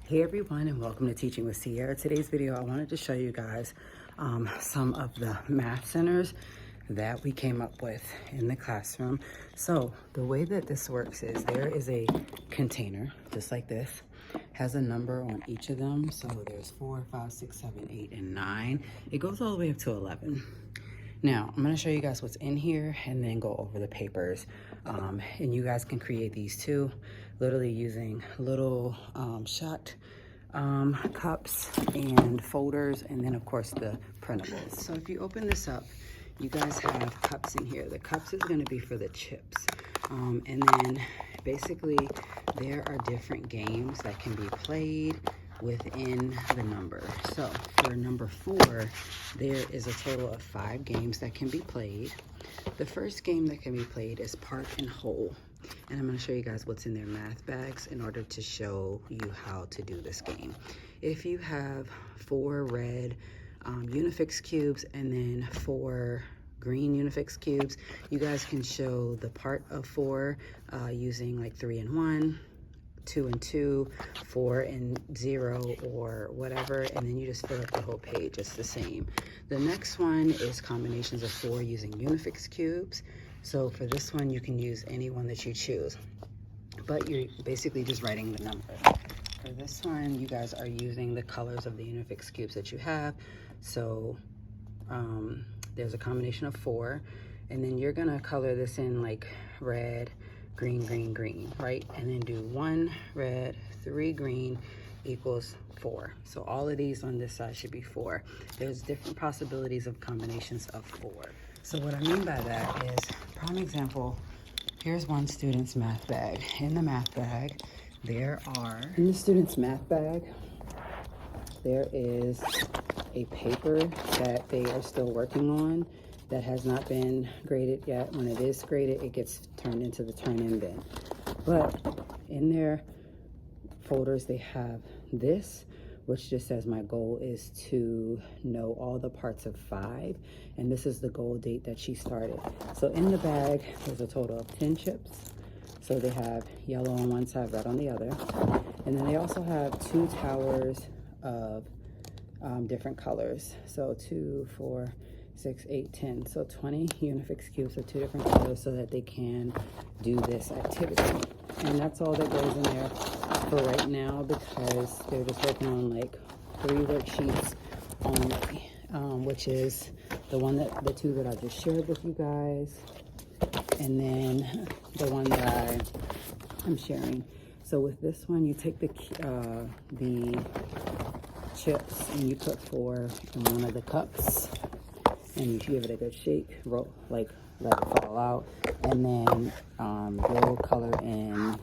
Hey everyone, and welcome to Teaching with Sierra. Today's video, I wanted to show you guys some of the math centers that we came up with in the classroom. So the way that this works is there is a container just like this, has a number on each of them. So there's 4, 5, 6, 7, 8, and 9. It goes all the way up to 11. Now, I'm going to show you guys what's in here and then go over the papers. And you guys can create these too, literally using little shot cups and folders, and then of course the printables. So if you open this up, you guys have cups in here. The cups is going to be for the chips. And then basically there are different games that can be played within the number. So for number 4, there is a total of 5 games that can be played. The first game that can be played is part and whole, and I'm going to show you guys what's in their math bags in order to show you how to do this game. If you have 4 red Unifix cubes and then 4 green Unifix cubes, you guys can show the part of 4 using like 3 and 1, 2 and 2, 4 and 0, or whatever, and then you just fill up the whole page. It's the same. The next one is combinations of 4 using Unifix cubes. So for this one, you can use any one that you choose, but you're basically just writing the number. For this one, you guys are using the colors of the Unifix cubes that you have. So there's a combination of 4, and then you're gonna color this in like red, green, green, green, right? And then do 1 red, 3 green equals 4. So all of these on this side should be 4. There's different possibilities of combinations of 4. So what I mean by that is, prime example, here's one student's math bag. In the math bag, in the student's math bag, there is a paper that they are still working on that has not been graded yet. When it is graded, it gets turned into the turn-in bin. But in their folders, they have this, which just says my goal is to know all the parts of 5, and this is the goal date that she started. So in the bag, there's a total of 10 chips. So they have yellow on one side, red on the other. And then they also have 2 towers of different colors. So 2, 4, 6, 8, 10. So 20 Unifix cubes of 2 different colors so that they can do this activity. And that's all that goes in there for right now, because they're just working on like 3 worksheets only, which is the 2 that I just shared with you guys, and then the one that I'm sharing. So with this one, you take the chips and you put 4 in one of the cups, and you give it a good shake, roll, like let it fall out, and then you'll color in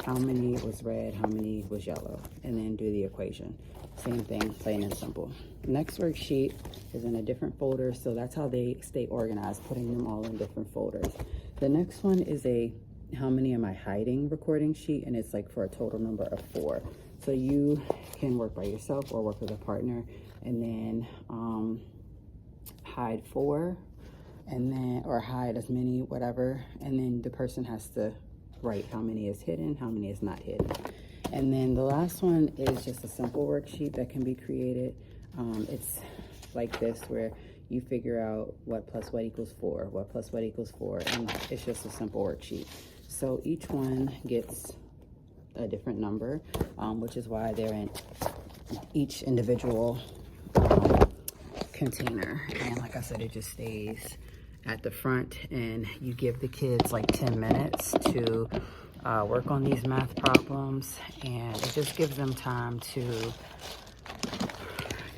how many was red, how many was yellow, and then do the equation. Same thing, plain and simple. Next worksheet is in a different folder, so that's how they stay organized, putting them all in different folders. The next one is a how many am I hiding recording sheet, and it's like for a total number of 4. So you can work by yourself or work with a partner, and then hide 4, and then, or hide as many, whatever, and then the person has to write how many is hidden, how many is not hidden. And then the last one is just a simple worksheet that can be created. It's like this, where you figure out what plus what equals 4, what plus what equals 4, and it's just a simple worksheet. So each one gets a different number, which is why they're in each individual container. And like I said, it just stays at the front, and you give the kids like 10 minutes to work on these math problems, and it just gives them time to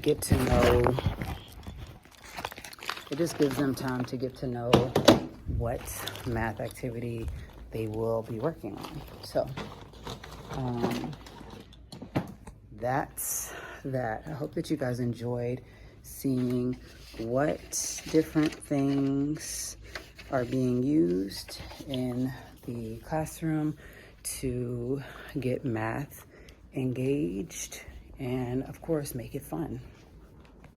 get to know, what math activity they will be working on. So that's that. I hope that you guys enjoyed seeing what different things are being used in the classroom to get math engaged and, of course, make it fun.